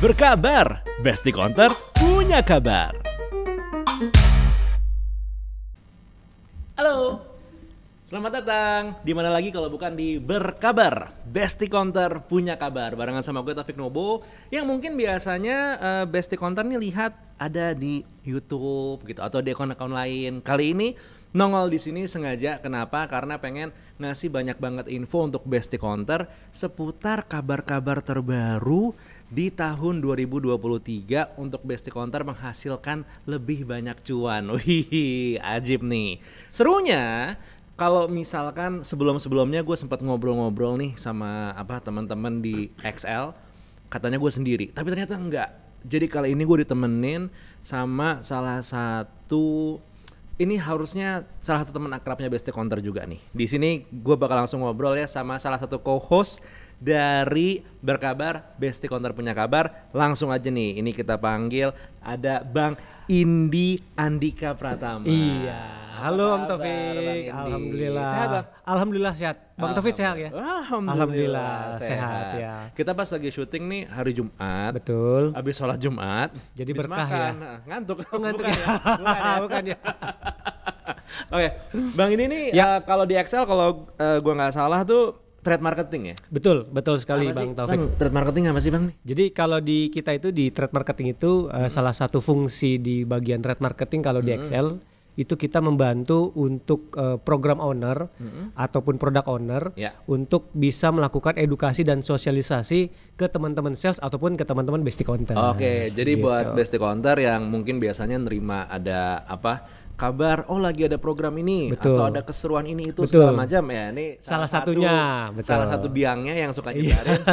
Berkabar, Besti Counter punya kabar. Halo, selamat datang. Di mana lagi kalau bukan di Berkabar, Besti Counter punya kabar. Barengan sama gue Taufik Nobo, yang mungkin biasanya Besti Counter nih lihat ada di YouTube gitu atau di akun-akun lain. Kali ini nongol di sini sengaja. Kenapa? Karena pengen ngasih banyak banget info untuk Besti Counter seputar kabar-kabar terbaru di tahun 2023 untuk Besti Counter menghasilkan lebih banyak cuan. Wih, ajib nih. Serunya kalau misalkan sebelum-sebelumnya gue sempat ngobrol-ngobrol nih sama teman-teman di XL, katanya gue sendiri, tapi ternyata enggak. Jadi kali ini gue ditemenin sama salah satu, ini harusnya salah satu teman akrabnya Besti Counter juga nih. Di sini gue bakal langsung ngobrol ya sama salah satu co-host dari Berkabar, Besti Counter punya kabar. Langsung aja nih, ini kita panggil ada Bang Indi Andika Pratama. Iya. Halo Om Taufik. Alhamdulillah. Sehat Bang? Alhamdulillah sehat. Bang Taufik sehat ya? Alhamdulillah sehat ya. Kita pas lagi syuting nih hari Jumat. Betul. Habis sholat Jumat. Jadi habis berkah makan. ya. Ngantuk. Ngantuk Bukan ya. Bukan ya. Oke, Bang ini nih Ya. kalau di Excel kalau gua nggak salah tuh trade marketing ya? Betul sekali Apa sih? Bang Taufik. Bang, trade marketing apa sih Bang? Jadi kalau di kita itu di trade marketing itu salah satu fungsi di bagian trade marketing kalau di Excel itu kita membantu untuk program owner ataupun product owner untuk bisa melakukan edukasi dan sosialisasi ke teman-teman sales ataupun ke teman-teman Besti Counter. Oke, jadi buat Besti Counter yang mungkin biasanya nerima ada kabar, lagi ada program ini, Betul. atau ada keseruan ini itu Betul. segala macam ya. Ini Salah satunya, betul. salah satu biangnya yang suka nyebarin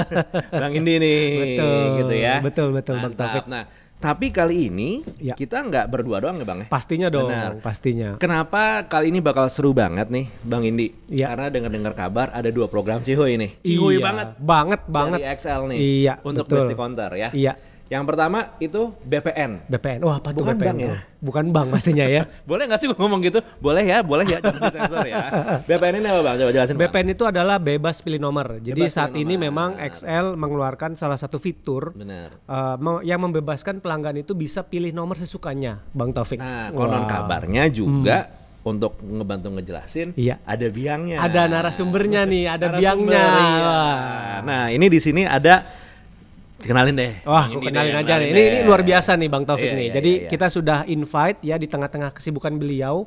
Bang Indi nih, Betul. gitu ya. Betul Bang Mantap. Taufik. Nah, tapi kali ini Ya. kita nggak berdua doang ya Bang ya? Pastinya dong, Benar. pastinya. Kenapa kali ini bakal seru banget nih Bang Indi? Iya. Karena dengar-dengar kabar ada 2 program Cihuy nih. Cihuy Iya, banget banget. dari XL nih. Iya, untuk betul. Besti Counter ya. Iya. Yang pertama itu BPN. BPN. Wah, apa tuh Bukan BPN bank tuh? ya? Bukan bank pastinya ya. Boleh nggak sih gua ngomong gitu? Boleh ya, jangan disensor ya. BPN ini apa Bang? Coba jelasin Bang. BPN itu adalah bebas pilih nomor. Jadi Bebas saat pilih ini nomor. memang XL mengeluarkan salah satu fitur Benar. yang membebaskan pelanggan itu bisa pilih nomor sesukanya, Bang Taufik. Nah, konon kabarnya juga untuk ngebantu ngejelasin, Iya. ada biangnya. Ada narasumbernya nih, ada Narasumber, biangnya. iya. Wah. Nah, ini di sini ada, kenalin deh. Wah, Bang aku Indi kenalin deh, aja nih. kenalin Ini deh. luar biasa nih Bang Taufik Iya, nih. iya, Jadi iya. kita sudah invite ya di tengah-tengah kesibukan beliau.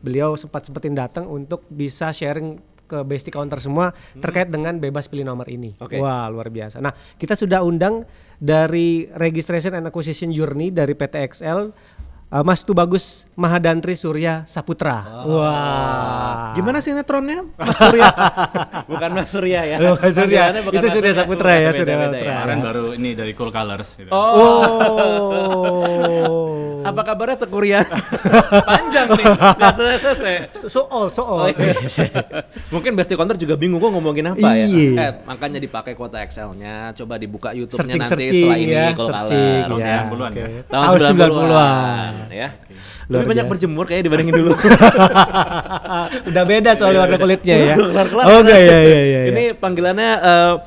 Beliau sempat-sempetin datang untuk bisa sharing ke Besti Counter semua terkait dengan bebas pilih nomor ini. Oke. Wah, luar biasa. Nah, kita sudah undang dari Registration and Acquisition Journey dari PT XL, Mas Tubagus Mahadantri Surya Saputra. Wah. Gimana sinetronnya? Mas Surya. Bukan Mas Surya ya. Mas Surya. Panggilannya bukan Itu Mas Surya Saputra ya, Beda-beda Surya ya. Saputra. Kemarin baru ini dari Cool Colors gitu. Oh. Apa kabarnya Tekuria? Panjang nih. Nggak selesai. So old. Mungkin Besti Counter juga bingung kok ngomongin apa Iya. ya. Makanya dipakai kuota Excel-nya. Coba dibuka YouTube-nya nanti Searching setelah ini ya, Cool searching Colors. ya. 90-an ya? Oke. Tahun 90-an ya. Luar Lebih banyak biasa. berjemur kayaknya dibandingin dulu. Udah beda soal warna kulitnya ya. Kelar-kelar. Oh enggak ya. Ini panggilannya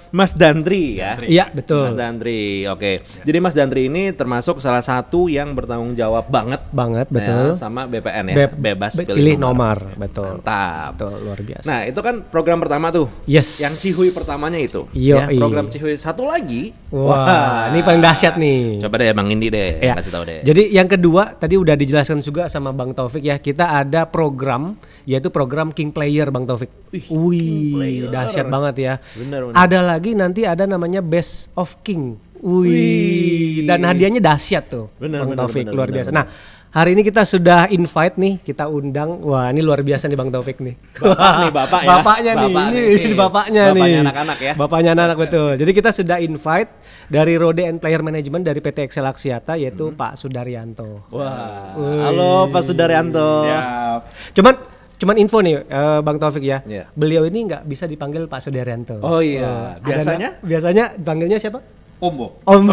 Mas Dantri ya. Iya, betul. Mas Dantri, oke. Jadi Mas Dantri ini termasuk salah satu yang bertanggung jawab banget Betul. ya, sama BPN ya, bebas pilih nomor. betul. Mantap. Betul, luar biasa. Nah, itu kan program pertama tuh. Yes. Yang Cihuy pertamanya itu. Yoi. Ya, program Cihuy satu lagi. Wah, ini paling dahsyat nih. Coba deh Bang Indi deh, Ya. kasih tahu deh. Jadi yang kedua tadi udah dijelaskan juga sama Bang Taufik ya. Kita ada program yaitu program King Player Bang Taufik. King Player. Dahsyat banget ya. Benar. Ada lagi nanti ada namanya Best of King. Wih. Dan hadiahnya dahsyat tuh. Benar, Bang benar, Taufik benar, luar benar, biasa. benar. Nah, hari ini kita sudah invite nih, kita undang. Wah, ini luar biasa nih Bang Taufik nih. Bapak ya. Bapaknya nih. Bapak Ini nih. bapaknya nih. Bapaknya anak-anak ya. Bapaknya anak-anak betul. Jadi kita sudah invite dari Rode and Player Management dari PT Excel Axiata yaitu Pak Sudaryanto. Wah. Halo Pak Sudaryanto. Siap. Cuman info nih Bang Taufik ya. Iya. Beliau ini nggak bisa dipanggil Pak Sudaryanto. Oh iya. Biasanya dipanggilnya siapa? Ombo. Om.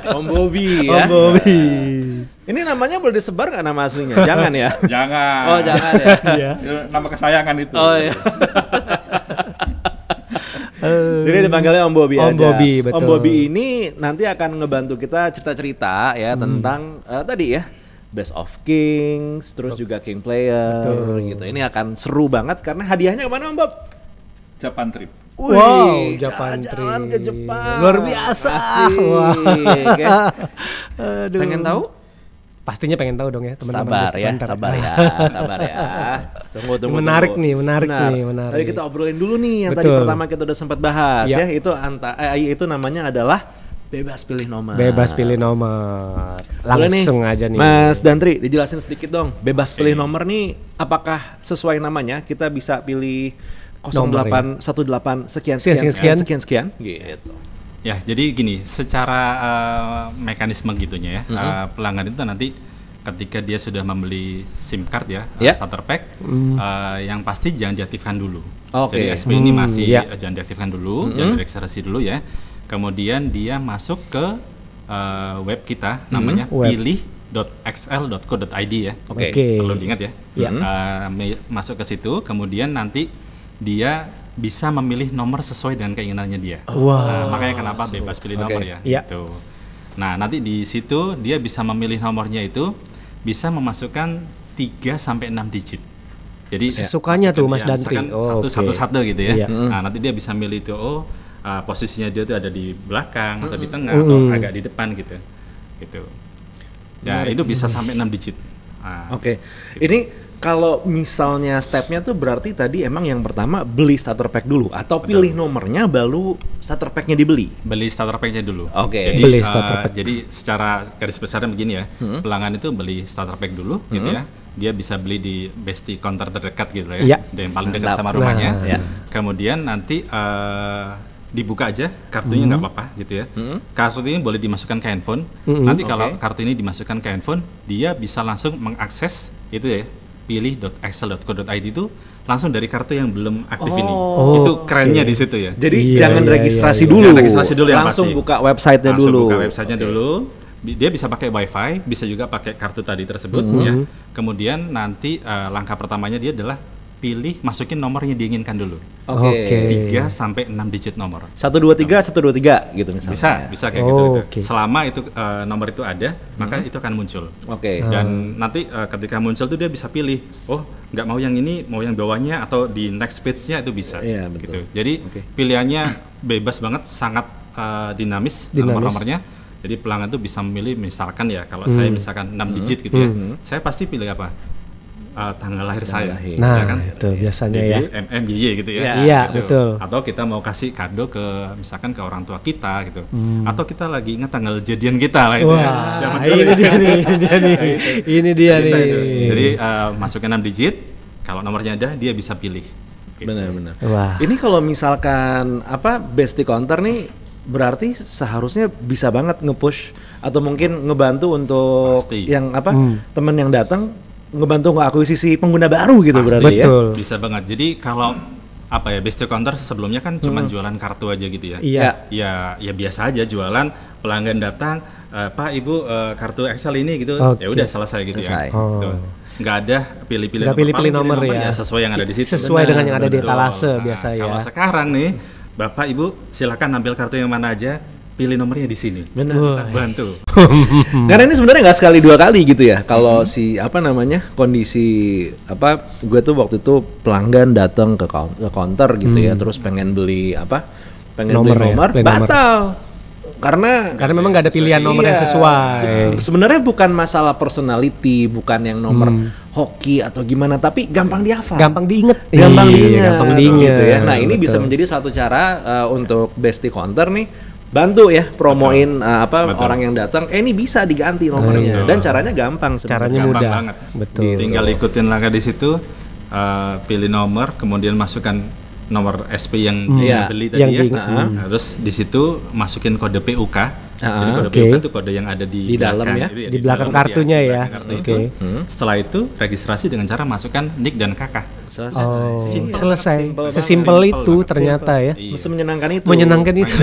Om Bobi ya. Om Bobi. Ini namanya boleh disebar nggak nama aslinya? Jangan ya. Jangan. Oh jangan ya. Iya. Itu nama kesayangan itu. Oh iya. Jadi dipanggilnya Om Bobby Om aja. Bobby, betul. Om Bobby ini nanti akan ngebantu kita cerita-cerita ya tentang tadi ya Best of Kings, terus juga King Player gitu. Ini akan seru banget karena hadiahnya kemana Om Bob? Japan trip. Wih, Japan jalan-jalan trip. ke Jepang. Luar biasa. Asik, ya. Aduh. Pengen tahu? Pastinya pengen tahu dong ya teman-teman. Sabar Best ya, Hunter. sabar ya, sabar ya. Tunggu. Menarik nih, menarik Benar. nih, menarik. Tadi kita obrolin dulu nih yang tadi Betul. pertama kita udah sempat bahas Ya. ya. Itu namanya adalah bebas pilih nomor. Bebas pilih nomor. Boleh Langsung nih, aja nih. Mas Dantri, dijelasin sedikit dong. Bebas pilih nomor nih, apakah sesuai namanya? Kita bisa pilih Nomor, 0818 sekian Sekian. gitu. Ya, jadi gini, secara mekanisme gitunya ya, pelanggan itu nanti ketika dia sudah membeli SIM card ya, Ya. starter pack, yang pasti jangan diaktifkan dulu. Oke. Jadi SP ini masih ya. jangan diaktifkan dulu, jangan diregistrasi dulu ya. Kemudian dia masuk ke web kita, namanya Web. pilih.xl.co.id ya. Oke. Perlu diingat ya. Ya. Masuk ke situ, kemudian nanti dia bisa memilih nomor sesuai dengan keinginannya dia. Wah. Nah, makanya kenapa bebas pilih Oke. nomor ya. Iya. Gitu. Nah, nanti di situ dia bisa memilih nomornya itu bisa memasukkan 3 sampai 6 digit. Jadi Sesukanya tuh, Mas Dantri. misalkan Oh, satu gitu ya. Iya. Nah, nanti dia bisa milih itu posisinya dia tuh ada di belakang atau di tengah atau agak di depan gitu. Gitu. Ya, itu bisa sampai 6 digit. Nah, Oke. Ini kalau misalnya stepnya tuh berarti tadi emang yang pertama beli starter pack dulu atau pilih nomornya baru starter packnya dibeli. beli starter pack-nya dulu. Oke. Jadi, Beli starter pack. jadi secara garis besarnya begini ya, pelanggan itu beli starter pack dulu, gitu ya. Dia bisa beli di Besti counter terdekat gitu ya, Iya. yang paling dekat Mantap. sama rumahnya. Nah, ya. Kemudian nanti dibuka aja kartunya nggak apa-apa gitu ya. Kartu ini boleh dimasukkan ke handphone. Nanti kalau Oke. kartu ini dimasukkan ke handphone, dia bisa langsung mengakses itu ya, pilih.xl.co.id itu langsung dari kartu yang belum aktif ini. Oh, Itu kerennya di situ ya. Jadi Iya, jangan iya, registrasi iya. dulu. Jangan registrasi dulu yang langsung pasti. buka websitenya Langsung dulu. buka websitenya dulu. Dia bisa pakai wifi, bisa juga pakai kartu tadi tersebut ya. Kemudian nanti langkah pertamanya dia adalah pilih masukin nomor yang diinginkan dulu. Oke. Oke. 3 sampai 6 digit nomor. 123 gitu misalnya. Bisa kayak gitu, gitu. Oke. Selama itu nomor itu ada, maka itu akan muncul. Oke. Dan nanti ketika muncul tuh dia bisa pilih, oh nggak mau yang ini, mau yang bawahnya atau di next page-nya itu bisa. Iya, betul. Gitu. Jadi Oke. pilihannya bebas banget, sangat dinamis, nomor-nomornya. Jadi pelanggan tuh bisa memilih misalkan ya, kalau saya misalkan 6 digit gitu ya, saya pasti pilih apa? Tanggal lahir saya. lahir. Nah, ya kan? itu biasanya ya. MMYY gitu ya. Iya, gitu. betul. Atau kita mau kasih kado ke misalkan ke orang tua kita gitu. Atau kita lagi ingat tanggal jadian kita lah itu ya. Wah, Zaman dulu ini ya. dia nih, ini dia nih. Ini dia Bisa nih. itu. Jadi masukin 6 digit, kalau nomornya ada dia bisa pilih. Gitu. Benar-benar. Wah. Ini kalau misalkan Besti Counter nih berarti seharusnya bisa banget nge-push atau mungkin ngebantu untuk Pasti. yang teman yang datang ngebantu nge-akuisisi pengguna baru gitu Pasti. berarti ya. Betul. Bisa banget. Jadi kalau Besti Counter sebelumnya kan cuma jualan kartu aja gitu ya. Iya. Ya biasa aja jualan, pelanggan datang, Pak Ibu kartu Excel ini gitu. Oke. Ya udah selesai gitu Selesai. ya. Gitu. Nggak ada pilih-pilih Nggak pilih-pilih paling nomor ya. sesuai yang ada di situ. Sesuai dengan yang ada di Betul. etalase biasa ya. Kalau sekarang nih, Bapak Ibu silakan ambil kartu yang mana aja, pilih nomornya di sini. Benar. Kita bantu. Karena ini sebenarnya nggak sekali dua kali gitu ya. Kalau si kondisi gue tuh waktu itu pelanggan datang ke counter gitu ya, terus pengen beli Nomor ya, nomor, beli nomor. batal. Karena memang nggak ada pilihan nomor yang Iya. sesuai. Sebenarnya bukan masalah personality, bukan yang nomor hoki atau gimana, tapi gampang dihafal. Gampang diinget. Gampang Iya, diingat. gampang diinget. Gitu ya. Nah, ini bisa Betul. menjadi satu cara untuk Besti Counter nih bantu ya promoin Betul. orang yang datang ini bisa diganti nomornya Betul. dan caranya gampang sebenarnya. Caranya Gampang mudah. banget. Betul. Tinggal ikutin langkah di situ, pilih nomor, kemudian masukkan nomor SP yang Iya. dibeli Yang tadi ya. diingat. Nah, terus di situ masukin kode PUK. Jadi kode Oke. PUK itu kode yang ada di Di dalam belakang, ya? itu Di belakang dalam kartunya di ya. belakang kartu Oke. itu. Setelah itu registrasi dengan cara masukkan NIK dan KK. Selesai. Oh, Simpel, selesai. simpel banget. Sesimpel Simpel itu banget. ternyata ya. Iya. Menyenangkan itu. Menyenangkan itu.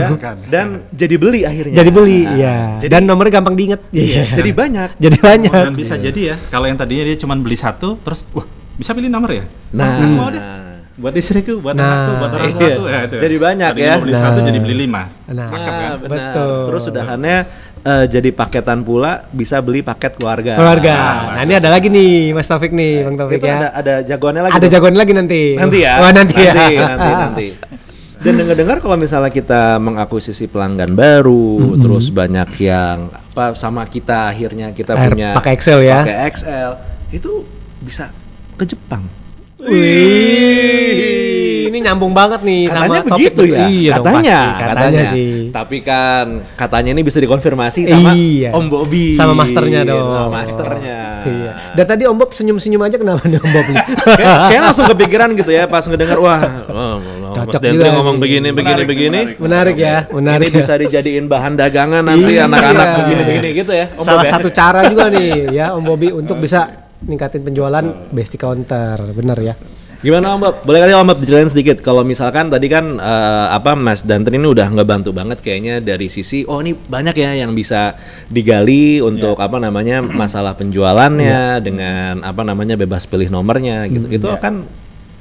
Dan jadi beli akhirnya. Jadi beli, Nah, ya. Jadi, Dan nomornya gampang diinget. Iya. jadi banyak. Jadi banyak. Dan bisa jadi ya, kalau yang tadinya dia cuma beli satu, terus wah bisa pilih nomor ya? Nah, Aku mau deh. buat istriku, buat Nah, anakku, buat orang tua tuh. Itu. Jadi banyak Tadinya ya. mau beli satu jadi beli 5. Nah, Benar. betul. Terus udahannya jadi paketan pula, bisa beli paket keluarga. Keluarga. Nah, ini ada lagi nih Mas Taufik nih, Bang Taufik Itu ya. ada jagoannya lagi. Ada jagoan lagi nanti. Nanti ya. Wah, nanti ya. Nanti. Dan dengar-dengar kalau misalnya kita mengakuisisi pelanggan baru, terus banyak yang sama kita akhirnya kita punya pakai Excel ya. Pakai Excel, itu bisa ke Jepang. Wih, ini nyambung banget nih Katanya sama topik begitu ya. Iya, dong, katanya, pasti. Katanya sih. Tapi kan katanya ini bisa dikonfirmasi sama Om Bobby. Sama masternya dong. Sama masternya. Iya. Dan tadi Om Bob senyum-senyum aja kenapa nih Om Bob nih? Kayak langsung kepikiran gitu ya pas ngedengar wah, Cocok Mas Dendri juga ngomong nih. begini. Menarik ya, menarik. Ini bisa dijadiin bahan dagangan nanti Iya. anak-anak begini-begini gitu ya. Om Salah Bob ya? satu cara juga nih ya Om Bobby untuk bisa ningkatin penjualan Besti Counter, bener ya. Gimana Om Bob? Boleh kali Om Bob diceritain sedikit. Kalau misalkan tadi kan Mas Dantri ini udah ngebantu banget kayaknya dari sisi ini banyak ya yang bisa digali untuk masalah penjualannya dengan bebas pilih nomornya gitu. Itu kan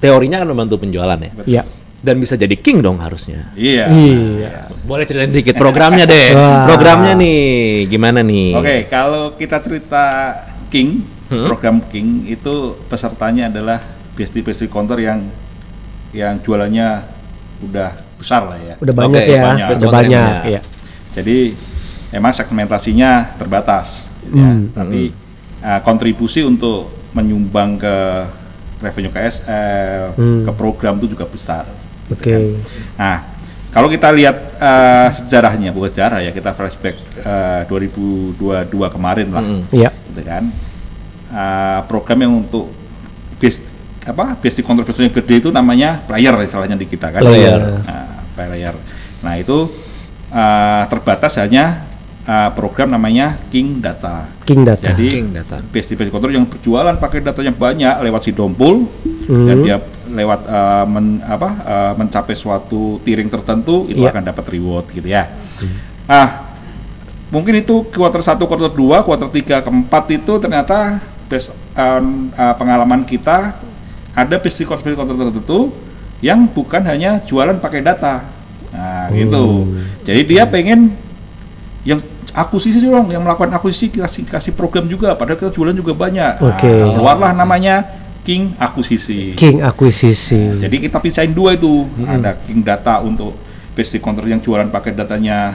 teorinya kan membantu penjualan ya. Iya. Dan bisa jadi king dong harusnya. Iya. Boleh ceritain dikit programnya deh. Wah. Programnya nih gimana nih? Oke, kalau kita cerita King, program King itu pesertanya adalah Besti Counter yang jualannya udah besar lah ya. Udah banyak ya, banyak. udah banyak. Iya. Jadi emang segmentasinya terbatas, ya. Tapi kontribusi untuk menyumbang ke revenue KSL, ke program itu juga besar. Oke. Nah, kalau kita lihat sejarahnya, bukan sejarah ya, kita flashback 2022 kemarin lah, Iya. gitu kan. Program yang untuk Besti Counter yang gede itu namanya player istilahnya di kita kan. Player. Player. Nah itu terbatas hanya program namanya King Data. King Data. Jadi King Data. Besti Counter yang berjualan pakai datanya banyak lewat Sidompul dan dia lewat mencapai suatu tiering tertentu itu akan dapat reward gitu ya. Mungkin itu kuartal 1, kuartal 2, kuartal 3, keempat itu ternyata pengalaman kita ada Besti Counter tertentu yang bukan hanya jualan pakai data. Nah, gitu. Jadi dia pengen yang akuisisi dong, yang melakukan akuisisi kasih program juga, padahal kita jualan juga banyak. Oke. Keluarlah namanya King Akuisisi. King Akuisisi. Jadi kita pisahin dua itu. Ada King Data untuk Besti Counter yang jualan pakai datanya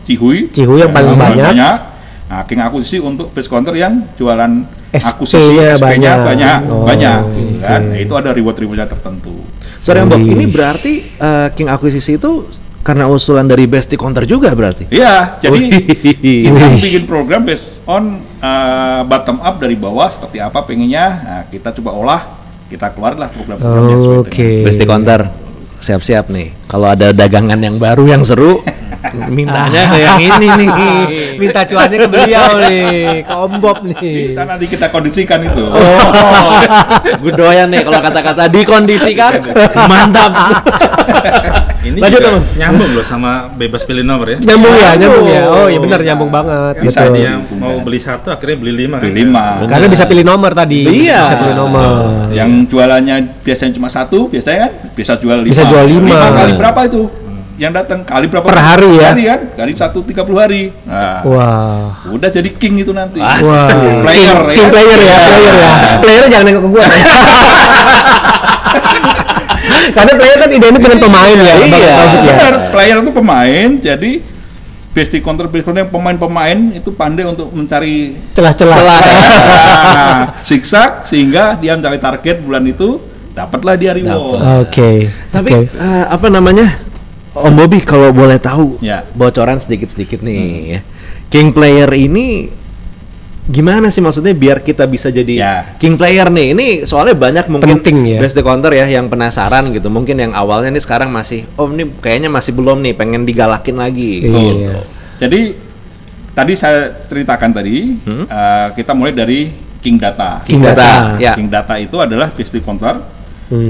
Cihui yang paling banyak. Nah, King Akuisisi untuk Besti Counter yang jualan SP-nya SP-nya banyak, gitu kan? Nah, itu ada reward-rewardnya tertentu. Sorry Om Bob, ini berarti King Akuisisi itu karena usulan dari Besti Counter juga berarti? Iya, jadi kita bikin program based on bottom up dari bawah seperti apa pengennya. Nah, kita coba olah, kita keluarlah program-program yang sesuai dengan Besti Counter, siap-siap nih. Kalau ada dagangan yang baru yang seru, mintanya ke yang ini nih. Minta cuannya ke beliau nih, ke Om Bob nih. bisa nanti kita kondisikan itu. Gue doyan nih kalau kata-kata dikondisikan, mantap. Ini Lanjut, juga Om. nyambung loh sama bebas pilih nomor ya. Nyambung ya. Oh iya benar nyambung banget. Bisa Betul. Dia mau beli satu akhirnya beli 5 Beli 5. Karena bisa pilih nomor tadi. Iya. Bisa pilih nomor. Yang jualannya biasanya cuma satu, biasanya kan bisa jual 5. Bisa jual 5. 5 kali berapa itu? Yang datang kali berapa? Per hari ya? Hari kan? Kali 30 hari. Nah, Wah. udah jadi king itu nanti. Asik. Wah. Player King player ya. Player jangan nengok ke gua. Karena player kan identik dengan pemain ya. Bang Iya. Taufik ya. Benar, player itu pemain, jadi Besti Counter yang pemain-pemain itu pandai untuk mencari Celah-celah. zigzag sehingga dia mencapai target bulan itu, dapatlah dia reward. Oke. Tapi Om Bobby kalau boleh tahu Ya. bocoran sedikit-sedikit nih ya. King player ini gimana sih maksudnya biar kita bisa jadi Ya. king player nih? Ini soalnya banyak mungkin Penting ya. Besti Counter ya yang penasaran gitu. Mungkin yang awalnya nih sekarang masih ini kayaknya masih belum nih, pengen digalakin lagi. Iya. Jadi tadi saya ceritakan tadi kita mulai dari King Data. King Data. Ya. King Data itu adalah Besti Counter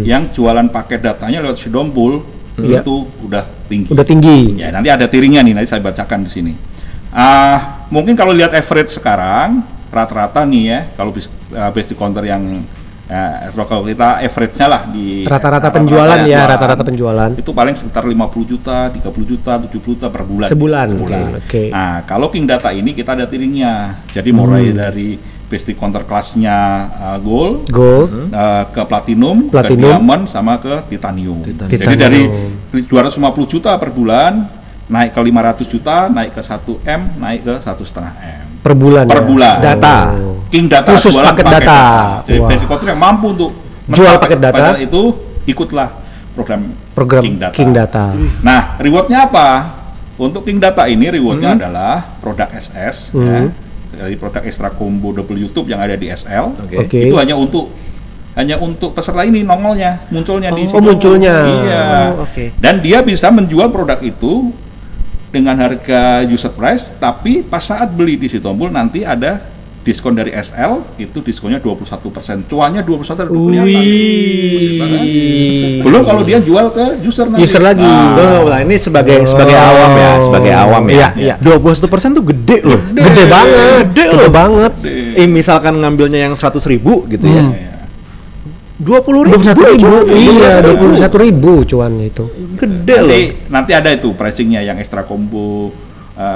yang jualan paket datanya lewat Sidompul itu udah tinggi. Udah tinggi. Ya, nanti ada tiringnya nih, nanti saya bacakan di sini. Mungkin kalau lihat average sekarang rata-rata nih ya, kalau Besti Counter yang Nah, kalau kita average-nya lah di rata-rata penjualan ya, rata-rata penjualan. Itu paling sekitar 50 juta, 30 juta, 70 juta per bulan. Sebulan. Oke. Nah, kalau King Data ini kita ada tiringnya. Jadi mulai dari basic counter kelasnya gold, ke platinum, ke diamond, sama ke titanium. Jadi dari 250 juta per bulan naik ke 500 juta, naik ke 1 M, naik ke 1,5 M. Per bulan. Per bulan. Data. King Data khusus paket data. Jadi basic counter yang mampu untuk jual paket data itu ikutlah program King Data. Nah, rewardnya apa? Untuk King Data ini rewardnya adalah produk SS, ya. Dari produk Extra Combo double YouTube yang ada di SL. Itu hanya untuk peserta ini nongolnya, munculnya di situ. Munculnya. Iya. Dan dia bisa menjual produk itu dengan harga user price, tapi pas saat beli di Sitompul nanti ada diskon dari SL, itu diskonnya 21%. Cuannya 21%. Belum kalau dia jual ke user nanti. User lagi. Nah, ini sebagai awam ya. Iya. 21% tuh gede loh. Gede banget. Misalkan ngambilnya yang 100.000 gitu ya. 20.000. Iya, 21.000 cuan itu. Gede loh. Nanti ada itu pricingnya yang extra combo,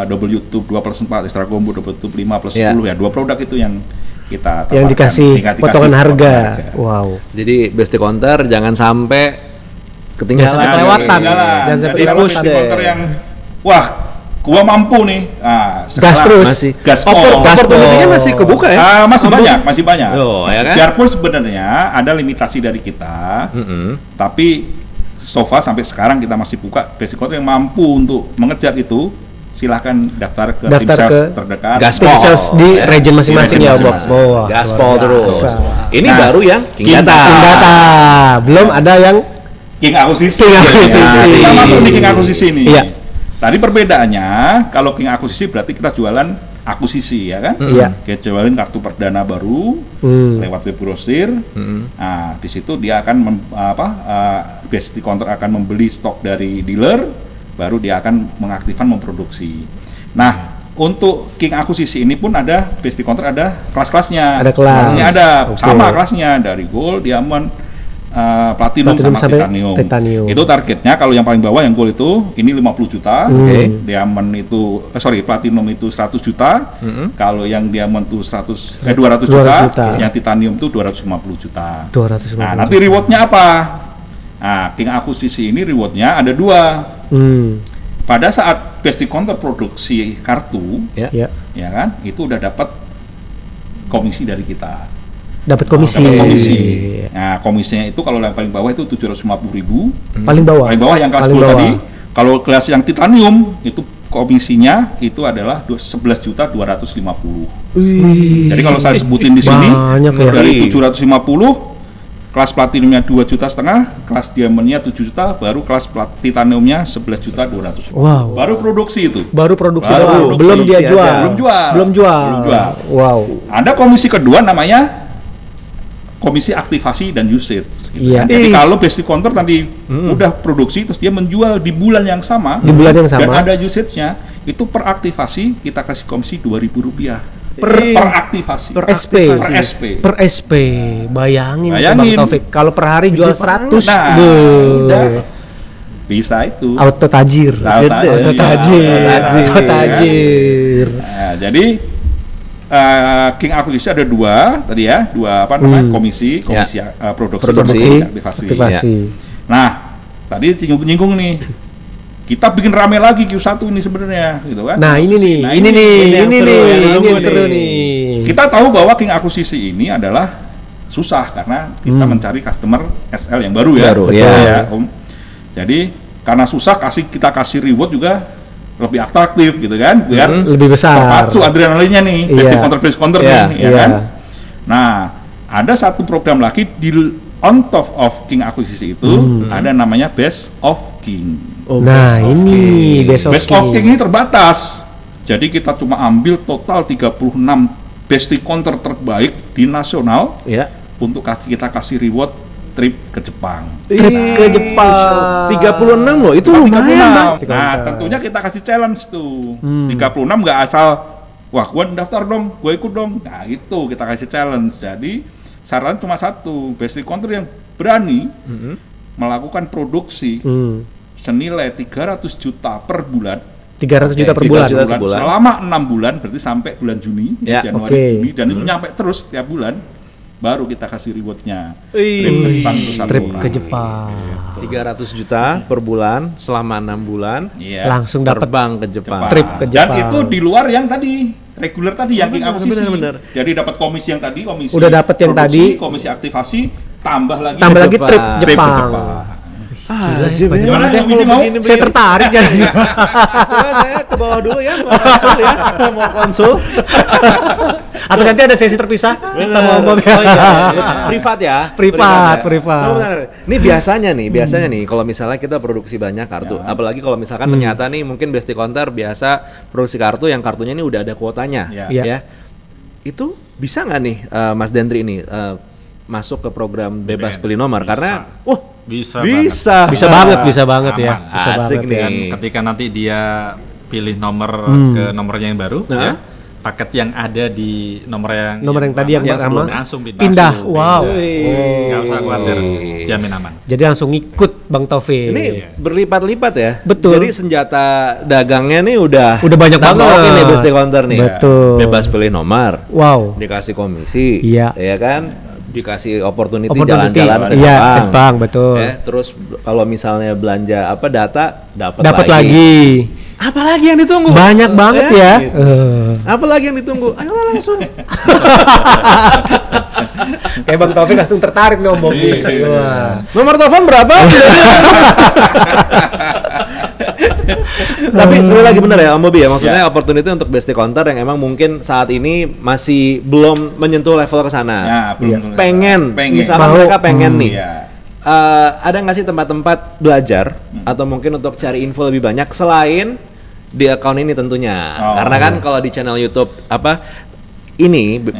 double YouTube 2+4, extra combo double YouTube 5+10 ya. 2 produk itu yang kita tawarkan. Yang dikasih potongan harga. Wow. Jadi Besti Counter jangan sampai ketinggalan, kelewatan. Jangan sampai kelewatan. Counter yang wah, gua mampu nih. Gas terus. Gas opportunity-nya masih kebuka ya? Masih banyak. Ya kan? Biarpun sebenarnya ada limitasi dari kita, tapi so far sampai sekarang kita masih buka Besti Counter yang mampu untuk mengejar itu. Silahkan daftar ke tim sales terdekat. Gaspol di region masing-masing ya, Bob. Gaspol terus. Ini baru yang King Data. Belum ada yang King Akuisisi. Kita masuk di King Akuisisi ini. Iya. Tadi perbedaannya, kalau King Akuisisi berarti kita jualan akuisisi ya kan? Iya. Kita jualin kartu perdana baru lewat web browser. Nah, di situ dia akan Besti Counter akan membeli stok dari dealer, baru dia akan mengaktifkan memproduksi. Nah, untuk King Akuisisi ini pun ada Besti Counter, ada kelas-kelasnya. Ada kelasnya sama kelasnya dari gold, diamond, platinum sama titanium. Itu targetnya kalau yang paling bawah yang gold itu ini 50 juta, diamond itu platinum itu 100 juta. Kalau yang diamond itu 200 juta, yang titanium itu 250 juta. Nah, nanti rewardnya apa? Nah, King Akuisisi ini rewardnya ada 2. Pada saat Besti Counter produksi kartu, ya kan, itu udah dapat komisi dari kita. Dapat komisi. Nah, komisinya itu kalau yang paling bawah itu 750.000. Paling bawah yang kelas gold tadi. Kalau kelas yang titanium itu komisinya itu adalah 11.250.000. Jadi kalau saya sebutin di sini dari 750, kelas platinumnya 2,5 juta, kelas diamondnya 7 juta, baru kelas titaniumnya 11.200.000. Wow. Baru produksi itu. Belum dia jual. Belum jual. Wow. Ada komisi kedua namanya komisi aktivasi dan usage. Gitu kan. Jadi kalau Besti Counter tadi udah produksi terus dia menjual di bulan yang sama. Dan ada usage-nya, itu per aktivasi kita kasih komisi Rp2.000. Per aktivasi. Per SP. Bayangin. Bang Taufik. Kalau per hari jual 100. Bisa itu. Auto tajir. Jadi King Akuisisi ada 2 tadi ya, 2 komisi produksi aktivasi. Nah, tadi nyinggung nih. Kita bikin rame lagi Q1 ini sebenarnya, gitu kan? Nah, ini yang seru nih. Kita tahu bahwa King Akuisisi ini adalah susah karena kita mencari customer SL yang baru ya. Jadi karena susah kita kasih reward juga lebih atraktif gitu kan, biar lebih besar. Terpacu adrenalinnya nih, Besti Counter nih, ya kan? Nah, ada satu program lagi di on top of King Akuisisi itu ada namanya Best of King. Best of King ini terbatas. Jadi kita cuma ambil total 36 Besti Counter terbaik di nasional untuk kita kasih reward trip ke Jepang. Ke Jepang. 36 loh, itu lumayan. Nah, tentunya kita kasih challenge tuh. 36 nggak asal, wah gua daftar dong, gua ikut dong. Nah, itu kita kasih challenge. Jadi Saran cuma satu, basic counter yang berani melakukan produksi senilai 300 juta per bulan. 300 juta per bulan. Selama 6 bulan, berarti sampai bulan Juni, Januari, Juni, dan itu nyampe terus tiap bulan, baru kita kasih rewardnya. Trip ke Jepang. 300 juta per bulan selama 6 bulan. Langsung dapat terbang ke Jepang. Trip ke Jepang. Dan itu di luar yang tadi reguler tadi yang king akuisisi. Jadi dapat komisi yang tadi, komisi udah dapat yang tadi, komisi aktivasi, tambah lagi trip Jepang. Gimana yang ini mau? Saya tertarik jadi. Coba saya ke bawah dulu ya, mau konsul ya, mau konsul. Atau nanti ada sesi terpisah sama Om Bob. Privat ya? Privat. Ini biasanya nih, kalau misalnya kita produksi banyak kartu, apalagi kalau misalkan ternyata nih mungkin Besti Counter biasa produksi kartu yang kartunya ini udah ada kuotanya, ya. Itu bisa nggak nih Mas Dendri ini masuk ke program bebas pilih nomor? Karena bisa banget ya. Asik nih. Dan ketika nanti dia pilih nomor ke nomornya yang baru, ya, paket yang ada di nomor yang tadi yang pertama langsung pindah. Wow. Nggak usah khawatir, jamin aman. Jadi langsung ikut Bang Taufik. Ini berlipat-lipat ya. Betul. Jadi senjata dagangnya nih udah banyak banget ini Besti Counter nih. Betul. Bebas pilih nomor. Wow. Dikasih komisi. Iya. Ya kan? Dikasih opportunity jalan-jalan ke Jepang, betul. Terus kalau misalnya belanja data dapat lagi. Apalagi yang ditunggu? Banyak banget ya. Gitu. Apalagi yang ditunggu? Ayo langsung. Kayak Bang Taufik langsung tertarik nih Om Bobi. Nomor telepon berapa? Tapi sekali lagi benar ya Om Bobi ya, maksudnya opportunity untuk Besti Counter yang emang mungkin saat ini masih belum menyentuh level ke sana. Pengen. Misalnya mereka pengen nih. Ada nggak sih tempat-tempat belajar atau mungkin untuk cari info lebih banyak selain di account ini tentunya? Karena kan kalau di channel YouTube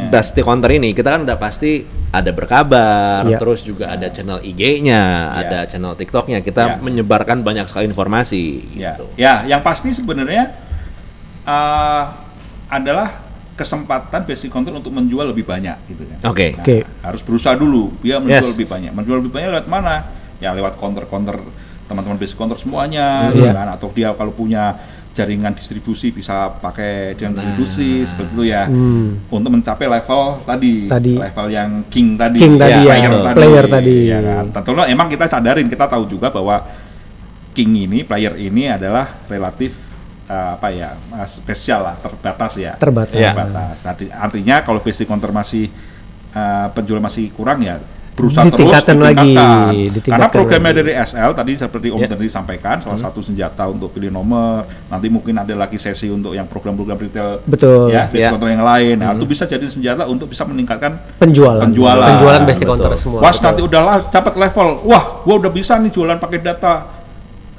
Besti Counter ini kita kan udah pasti ada berkabar, terus juga ada channel IG-nya, ada channel TikTok-nya. Kita menyebarkan banyak sekali informasi. Gitu. Ya, yang pasti sebenarnya adalah kesempatan Besti Counter untuk menjual lebih banyak gitu kan. Oke. Harus berusaha dulu biar menjual lebih banyak. Menjual lebih banyak lewat mana? Ya lewat counter-counter teman-teman Besti Counter semuanya, gitu kan? Atau dia kalau punya jaringan distribusi bisa pakai dengan distribusi seperti itu ya. Untuk mencapai level tadi. Level yang king tadi, player tadi. Ya kan? Tentunya emang kita sadarin, kita tahu juga bahwa king ini, player ini adalah relatif spesial lah, terbatas. Artinya kalau Besti Counter masih penjual masih kurang ya berusaha ditingkatkan. Karena programnya dari SL tadi seperti Om tadi sampaikan, salah satu senjata untuk pilih nomor. Nanti mungkin ada lagi sesi untuk yang program-program retail, Besti Counter yang lain. Nah, itu bisa jadi senjata untuk bisa meningkatkan penjualan Besti Counter semua. Nanti udah dapat level, wah, gua udah bisa nih jualan pakai data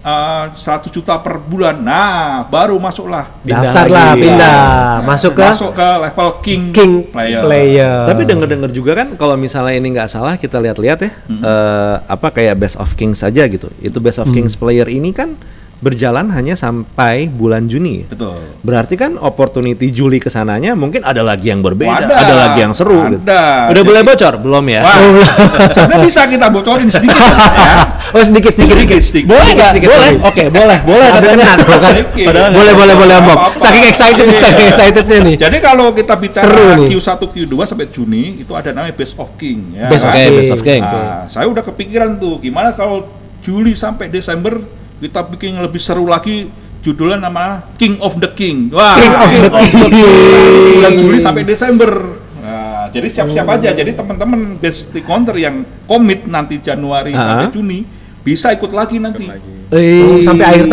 100 juta per bulan. Nah, baru masuklah. Pindah. Masuk ke level king player. Tapi denger juga kan kalau misalnya ini nggak salah kita lihat-lihat ya, kayak Best of Kings saja gitu. Itu Best of Kings player ini kan berjalan hanya sampai bulan Juni. Betul. Berarti kan opportunity Juli kesananya mungkin ada lagi yang berbeda, ada lagi yang seru. Gitu. Udah boleh bocor? Belum ya? Sebenarnya bisa kita bocorin sedikit ya. Oh sedikit. Boleh nggak? Boleh. Boleh. Boleh Om. Saking excitednya nih. Jadi kalau kita bicara Q1, Q2 sampai Juni itu ada namanya Best of King. Ya. Best of King. Saya udah kepikiran tuh gimana kalau Juli sampai Desember kita bikin yang lebih seru lagi, judulnya nama King of the King. Wah, King of the King. Bulan Juli sampai Desember. Nah, jadi siap-siap aja. Jadi teman-teman Besti Counter yang komit nanti Januari sampai Juni bisa ikut lagi nanti. Sampai akhir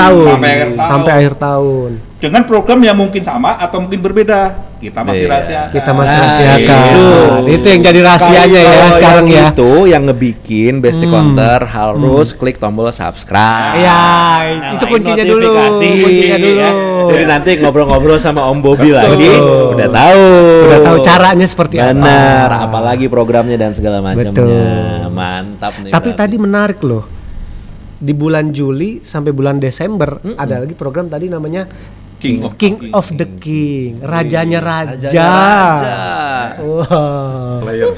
tahun. Dengan program yang mungkin sama atau mungkin berbeda. Kita masih rahasiakan. Itu yang jadi rahasianya ya sekarang ya. Itu yang ngebikin Besti Counter harus klik tombol subscribe. Itu kuncinya dulu. Ya. Jadi nanti ngobrol-ngobrol sama Om Bobi lagi, udah tahu caranya seperti apa. Benar, apalagi programnya dan segala macamnya. Mantap nih. Tapi tadi menarik loh. Di bulan Juli sampai bulan Desember ada lagi program tadi namanya King of the King, rajanya raja. Wow. Player.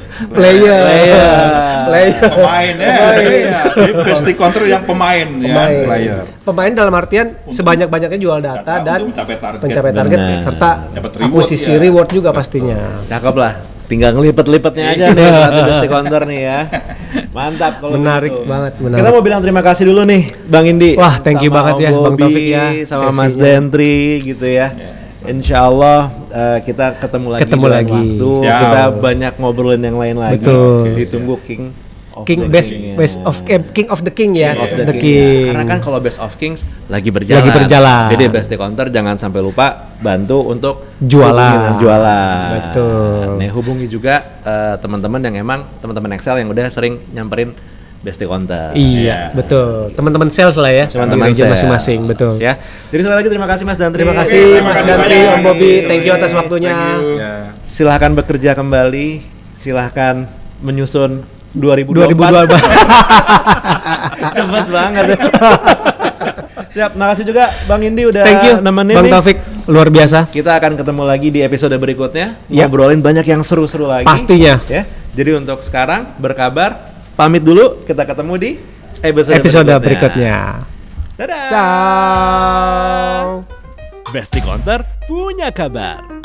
Pemain ya. Jadi best counter yang pemain. Ya, player. Pemain dalam artian sebanyak-banyaknya jual data dan mencapai target serta akuisisi reward juga pastinya. Cakep lah. Tinggal ngelipet-lipetnya aja nih satu best counter nih ya. Mantap kalau menarik gitu. banget, menarik. Kita mau bilang terima kasih dulu nih Bang Indi. Wah, thank you banget ya Bang Taufik ya. Sama Mas Dentri gitu ya. Insya Allah kita ketemu lagi di lain waktu. Siap. Kita banyak ngobrolin yang lain lagi. Betul. Ditunggu King of the King ya. Of the King. Karena kan kalau Best of Kings lagi berjalan. Jadi Best Counter jangan sampai lupa bantu untuk jualan. Betul. Nih hubungi juga teman-teman yang emang teman-teman Excel yang udah sering nyamperin Best Counter. Iya, betul. Teman-teman sales lah ya. Teman-teman sales masing-masing, betul. Ya. Jadi sekali lagi terima kasih Mas Dantri. Terima kasih Mas Dantri, Om Bobby. Thank you atas waktunya. Silahkan bekerja kembali. Silahkan menyusun 2024. Cepet banget. Siap, makasih juga Bang Indi udah nemenin Bang Taufik, luar biasa. Kita akan ketemu lagi di episode berikutnya. Ngobrolin banyak yang seru-seru lagi. Pastinya. Ya. Jadi untuk sekarang berkabar, pamit dulu. Kita ketemu di episode berikutnya. Dadah. Ciao. Best Counter punya kabar.